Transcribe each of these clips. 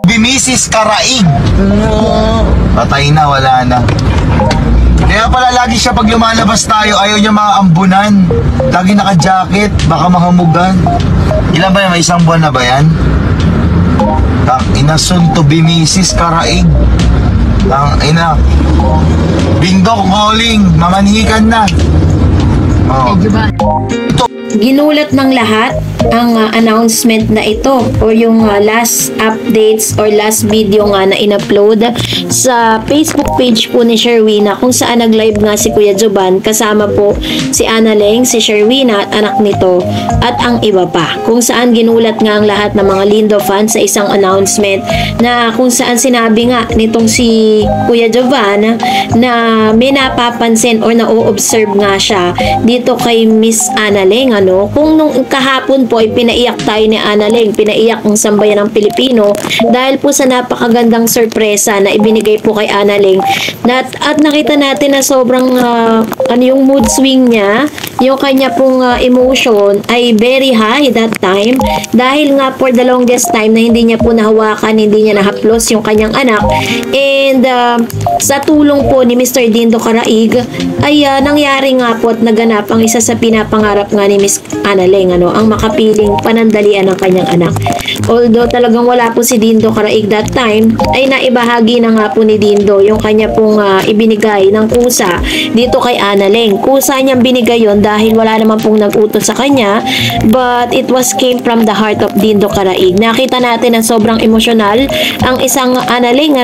Bimisis Karaig. Patay na, wala na. Kaya pala lagi siya pag lumalabas tayo, ayaw niya maambunan. Lagi naka-jacket, baka mahamugan. Ilan ba yan? May isang buwan na ba yan? Ina, soon to be Mrs. Karaig. Ina, Bindok calling, mamanhikan na. Oh. Ginulat ng lahat ang announcement na ito o yung last updates or last video nga na in-upload sa Facebook page po ni Sherwina, kung saan nag-live nga si Kuya Jovan kasama po si Annaleng, si Sherwina at anak nito at ang iba pa, kung saan ginulat nga ang lahat ng mga Lindo fans sa isang announcement na kung saan sinabi nga nitong si Kuya Jovan na may napapansin or na-observe nga siya dito kay Miss Annaleng, kung nung kahapon po ay pinaiyak tayo ni Annaleng, pinaiyak ang sambayan ng Pilipino dahil po sa napakagandang sorpresa na ibinigay po kay Annaleng at nakita natin na sobrang yung mood swing niya, yung kanya pong emotion ay very high that time dahil nga for the longest time na hindi niya po nahawakan, hindi niya nahaplos yung kanyang anak, and sa tulong po ni Mr. Dindo Karaig ay nangyari nga po at naganap ang isa sa pinapangarap nga ni Miss Annaleng, ang makapiling panandalian ng kanyang anak. Although talagang wala po si Dindo Karaig that time, ay naibahagi na nga po ni Dindo yung kanya pong ibinigay ng kusa dito kay Annaleng. Kusa niyang binigay yon dahil wala naman pong nag-utos sa kanya, but it was came from the heart of Dindo Karaig. Nakita natin na sobrang emosyonal ang isang Annaleng,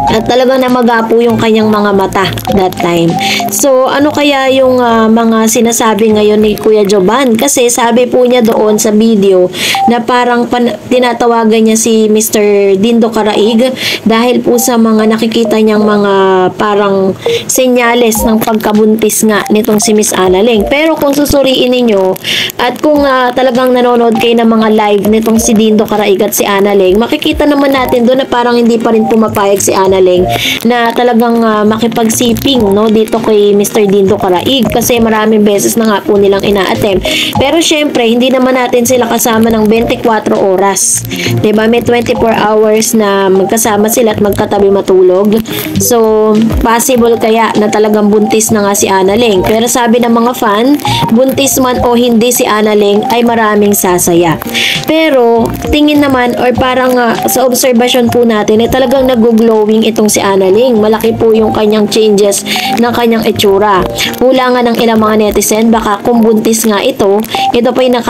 at talagang namaga po yung kanyang mga mata that time. So, ano kaya yung mga sinasabi ngayon ni Kuya Jovan? Kasi sabi po niya doon sa video na parang tinatawagan niya si Mr. Dindo Karaig dahil po sa mga nakikita niyang mga parang senyales ng pagkabuntis nga nitong si Miss Annaleng. Pero kung susuriin ninyo at kung talagang nanonood kayo ng mga live nitong si Dindo Karaig at si Annaleng, makikita naman natin doon na parang hindi pa rin pumapayag si Annaleng na talagang makipagsiping dito kay Mr. Dindo Karaig kasi maraming beses na nga po nilang ina-attempt. Pero syempre, hindi naman natin sila kasama ng 24 oras. Diba? May 24 hours na magkasama sila at magkatabi matulog. So, possible kaya na talagang buntis na nga si Annaleng. Pero sabi ng mga fan, buntis man o hindi si Annaleng ay maraming sasaya. Pero, tingin naman or parang sa observation po natin ay talagang nag-glowing itong si Annaleng. Malaki po yung kanyang changes ng kanyang itsura. Kulangan ng ilang mga netizen, baka kung buntis nga ito pa yung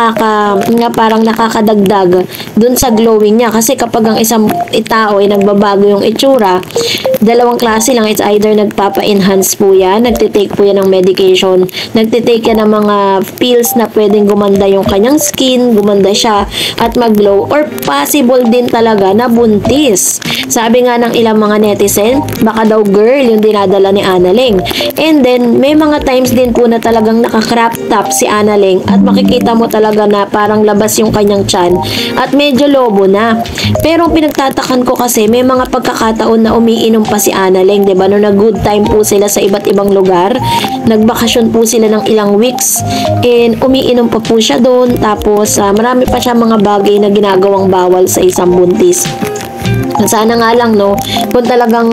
parang nakakadagdag dun sa glowing niya. Kasi kapag ang isang tao ay nagbabago yung itsura, dalawang klase lang. It's either nagpapa-enhance po yan, nagtitake po yan ng medication, nagtitake yan ng mga pills na pwedeng gumanda yung kanyang skin, gumanda siya at mag-glow, or possible din talaga na buntis. Sabi nga ng ilang mga netizen, baka daw girl yung dinadala ni Annaleng. And then, may mga times din po na talagang naka-crop top si Annaleng at makikita mo talaga na parang labas yung kanyang tiyan at medyo lobo na. Pero pinagtatakan ko kasi may mga pagkakataon na umiinom pa si Annaleng, diba? No, nag-good time po sila sa iba't ibang lugar. Nagbakasyon po sila ng ilang weeks and umiinom pa po siya doon. Tapos, marami pa siya mga bagay na ginagawang bawal sa isang buntis. Sana nga lang kung talagang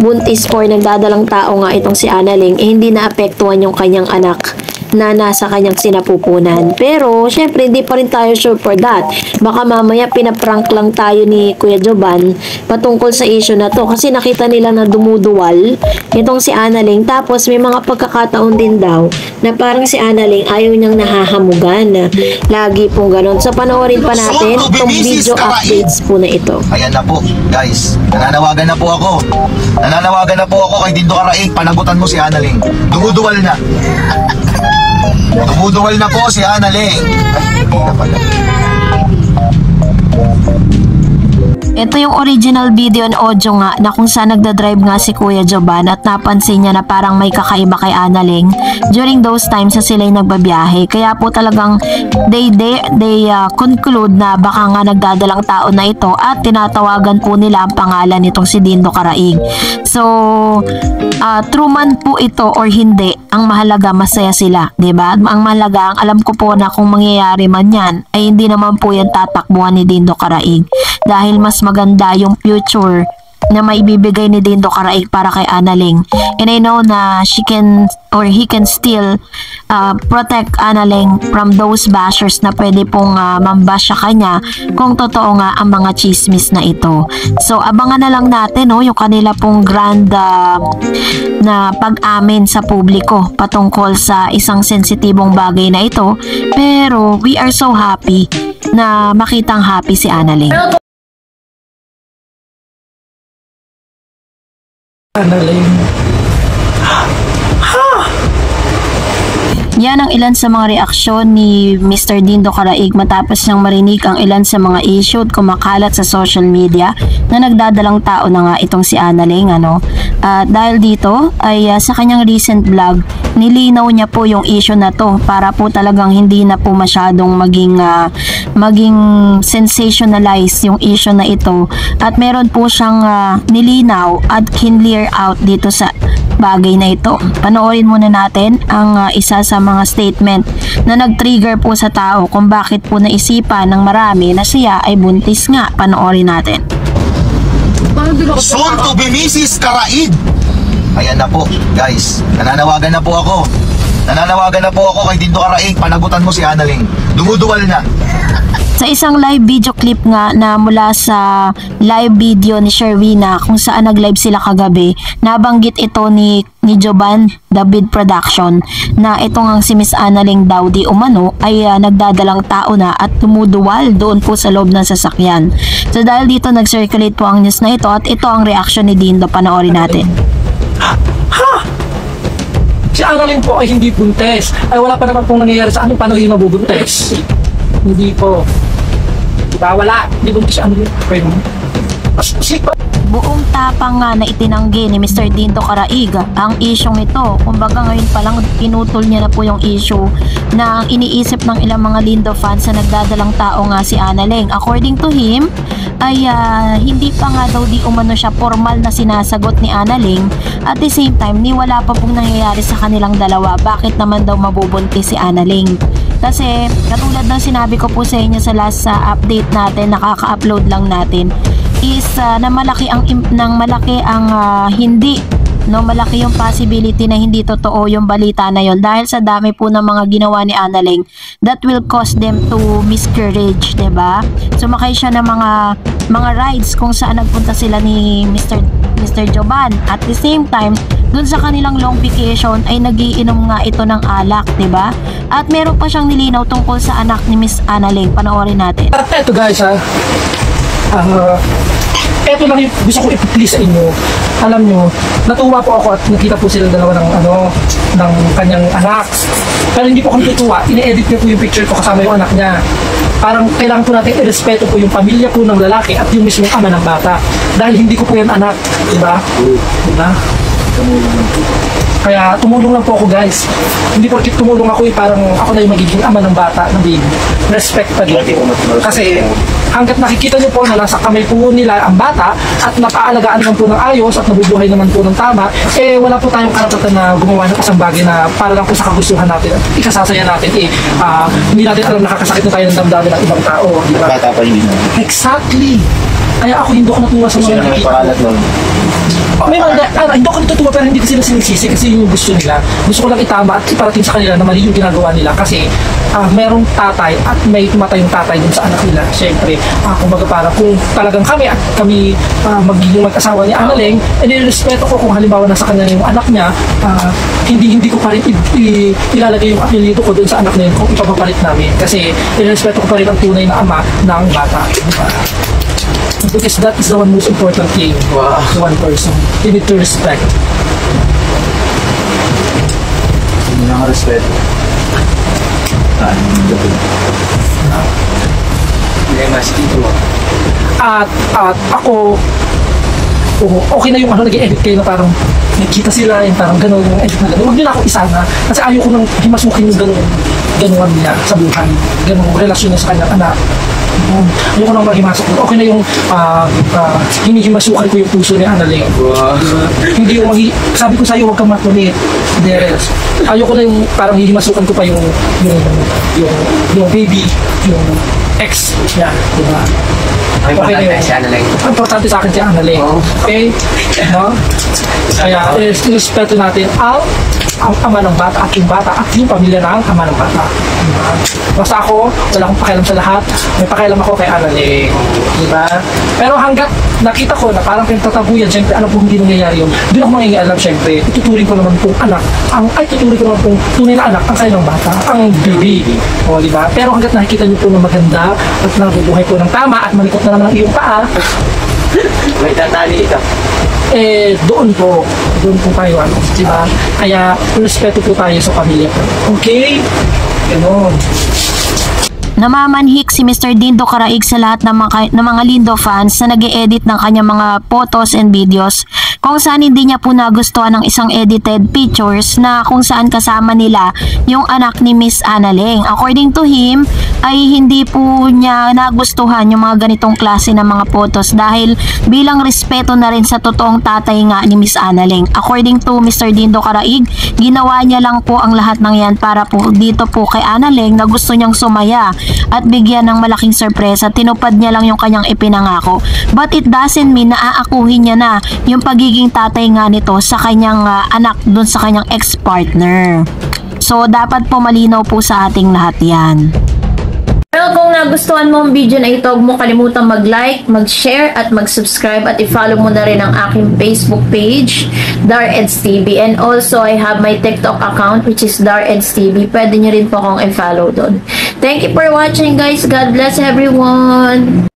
buntis or nagdadalang tao nga itong si Annaleng, hindi naapektuhan yung kanyang anak na nasa kanyang sinapupunan. Pero, syempre, hindi pa rin tayo sure for that. Baka mamaya pinaprank lang tayo ni Kuya Jovan patungkol sa issue na to. Kasi nakita nila na dumuduwal itong si Annaleng. Tapos, may mga pagkakataon din daw na parang si Annaleng ayaw niyang nahahamugan. Lagi pong ganun. So, panoorin pa natin itong video updates po na ito. Ayan na po, guys. Nananawagan na po ako. Nananawagan na po ako kay Dindo Karaig. Panagutan mo si Annaleng. Dumuduwal na. Dumuduwal na po si Annaleng. Ay, hindi na pala. Ito yung original video and audio nga na kung saan nagdadrive nga si Kuya Joban at napansin niya na parang may kakaiba kay Analing during those times na sila'y nagbabiyahe. Kaya po talagang they conclude na baka nga nagdadalang tao na ito at tinatawagan po nila ang pangalan nitong si Dindo Caraig. So, true man po ito or hindi, ang mahalaga masaya sila, 'di ba? Ang mahalaga, ang alam ko po na kung mangyayari man 'yan ay hindi naman po 'yan tatakbuhan ni Dindo Caraig dahil mas maganda yung future na maibibigay ni Dindo Caraig para kay Analing. And I know na she can or he can still protect Analing from those bashers na pwede pong mambash sa kanya kung totoo nga ang mga chismis na ito. So abangan na lang natin yung kanila pong grand na pag-amin sa publiko patungkol sa isang sensitibong bagay na ito. Pero we are so happy na makitang happy si Analing. Analing. Yan ang ilan sa mga reaksyon ni Mr. Dindo Caraig matapos niyang marinig ang ilan sa mga issue at kumakalat sa social media na nagdadalang tao na nga itong si Analing. Dahil dito ay sa kanyang recent vlog, nilinaw niya po yung issue na to para po talagang hindi na po masyadong maging sensationalize yung issue na ito at meron po siyang nilinaw at clear out dito sa bagay na ito. Panoorin muna natin ang isa sa mga statement na nag-trigger po sa tao kung bakit po naisipan ng marami na siya ay buntis nga. Panoorin natin. Soon to be Mrs. Caraig. Ayan na po, guys. Nananawagan na po ako kay Dindo Caraig. Panagutan mo si Analing. Dumuduwal na. Sa isang live video clip nga na mula sa live video ni Sherwina kung saan nag-live sila kagabi, nabanggit ito ni Joban David Production na itong ang si Miss Analing daw di umano ay nagdadalang tao na at tumuduwal doon po sa loob ng sasakyan. So dahil dito nag-circulate po ang news na ito at ito ang reaction ni Dindo. Panoorin natin. Si Analing po ay hindi buntes. Ay wala pa naman pong nangyayari sa amin. Paano yung mabubuntes? Hindi po. Diba? Wala. Hindi buntes si Analing. Pwede mo. Buong tapang nga na itinanggi ni Mr. Dindo Caraig ang isyong ito. Kumbaga ngayon pa lang pinutol niya na po yung issue na ang iniisip ng ilang mga Lindo fans na nagdadalang tao nga si Analing. According to him, ay hindi pa nga daw di umano siya formal na sinasagot ni Analing. At the same time, ni wala pa pong nangyayari sa kanilang dalawa. Bakit naman daw mabubuntis si Analing? Kasi katulad ng sinabi ko po sa inyo sa last update natin, nakaka-upload lang natin, is na malaki ang hindi malaki yung possibility na hindi totoo yung balita na yon dahil sa dami po ng mga ginawa ni Analing that will cause them to miscarriage, diba? Sumakay siya ng mga rides kung saan nagpunta sila ni Mr. Joban. At the same time, dun sa kanilang long vacation ay nagiinom nga ito ng alak, diba? At meron pa siyang nilinaw tungkol sa anak ni Miss Analing. Panoorin natin. At eto guys eto lang yung gusto ko i-please sa inyo. Alam nyo, natuwa po ako at nakita po silang dalawa ng kanyang anak. Pero hindi po kami tutuwa, ine-edit niyo po yung picture ko kasama yung anak niya. Parang kailangan po natin i-respeto po yung pamilya po ng lalaki at yung mismong ama ng bata. Dahil hindi ko po yan anak, diba? Diba? Kaya tumulong lang po ako guys. Hindi porkit tumulong ako parang ako na yung magiging ama ng bata, ng baby. Respect pa din. Kasi hanggat nakikita niyo po na nasa kamay po nila ang bata at napaalagaan naman po ng ayos at nabubuhay naman po ng tama, wala po tayong karapatan na gumawa ng isang bagay na para lang po sa kagustuhan natin at ikasasaya natin. Hindi natin alam nakakasakit na tayo ng damdamin ng ibang tao. Diba? Bata pa yun. Exactly. Kaya ako hindi ko natuwa sa mga nakikita ko. May mga, hindi ako natutuwa pero hindi ko sila sinisisi kasi yun yung gusto nila. Gusto ko lang itama at iparating sa kanila na mali yung ginagawa nila kasi merong tatay at may tumatay yung tatay dun sa anak nila. Siyempre, kumbaga para kung talagang kami at kami magiging mag-asawa ni Analing, nirespeto ko kung halimbawa nasa kanya yung anak niya, hindi ko pa rin ilalagay yung apelyido ko dun sa anak niya kung ipapapalit namin. Kasi nirespeto ko pa rin ang tunay na ama ng bata. Diba? Because that is the one most important thing to one person. You need to respect. Hindi na respeto. Hindi mas dito. At ako, okay na yung nag-edit kayo na parang nagkita sila, yung parang gano'n yung edit na gano'n. Huwag nila ako isama kasi ayaw ko nang himasukin yung gano'n niya sa buhay. Gano'ng relasyon niya sa kanyang anak. Ayaw ko nang maghimasok. Okay na yung hinihimasukan ko yung puso ni Analing. Hindi yung sabi ko sa'yo, huwag kang makulit. Deres. Ayaw ko na yung parang hihimasukan ko pa yung baby, yung ex niya, diba? Okay na yun. Importante sa akin si Analing. Okay? No? Kaya, respeto natin ang ama ng bata at yung pamilya ng ama ng bata. Basta ako, wala akong pakialam sa lahat. May pakialam ako kay Analing. Diba? Pero hanggat nakita ko na parang pinagtatabuyan, syempre, alam ko hindi nangyayari yun. Doon ako mangingialam, syempre. Ituturing ko naman pong anak. Tuturing ko naman pong tunay na anak ang sayo ng bata, ang baby. O, diba? Pero hanggat nakikita niyo po na maganda at nabubuhay po ng tama at malikot na naman ang iyong paa, may tatali ito. Doon po tayo, diba? Kaya, respeto po tayo sa pamilya po. Okay? Ganon. Namamanhik si Mr. Dindo Caraig sa lahat ng mga Lindo fans na nag-e-edit ng kanyang mga photos and videos kung saan hindi niya po nagustuhan ng isang edited pictures na kung saan kasama nila yung anak ni Miss Analing. According to him, ay hindi po niya nagustuhan yung mga ganitong klase ng mga photos dahil bilang respeto na rin sa totoong tatay nga ni Miss Analing. According to Mr. Dindo Caraig, ginawa niya lang po ang lahat ng yan para po dito po kay Analing na gusto niyang sumaya at bigyan ng malaking sorpresa. Tinupad niya lang yung kanyang ipinangako. But it doesn't mean na aakuhin niya na yung pagiging tatay nga nito sa kanyang anak dun sa kanyang ex-partner. So, dapat po malinaw po sa ating lahat yan. Well, kung nagustuhan mo ang video na ito, huwag mo kalimutan mag-like, mag-share, at mag-subscribe, at i-follow mo na rin ang aking Facebook page, Dareds TV. And also, I have my TikTok account, which is Dareds TV. Pwede nyo rin po akong i-follow doon. Thank you for watching, guys. God bless everyone!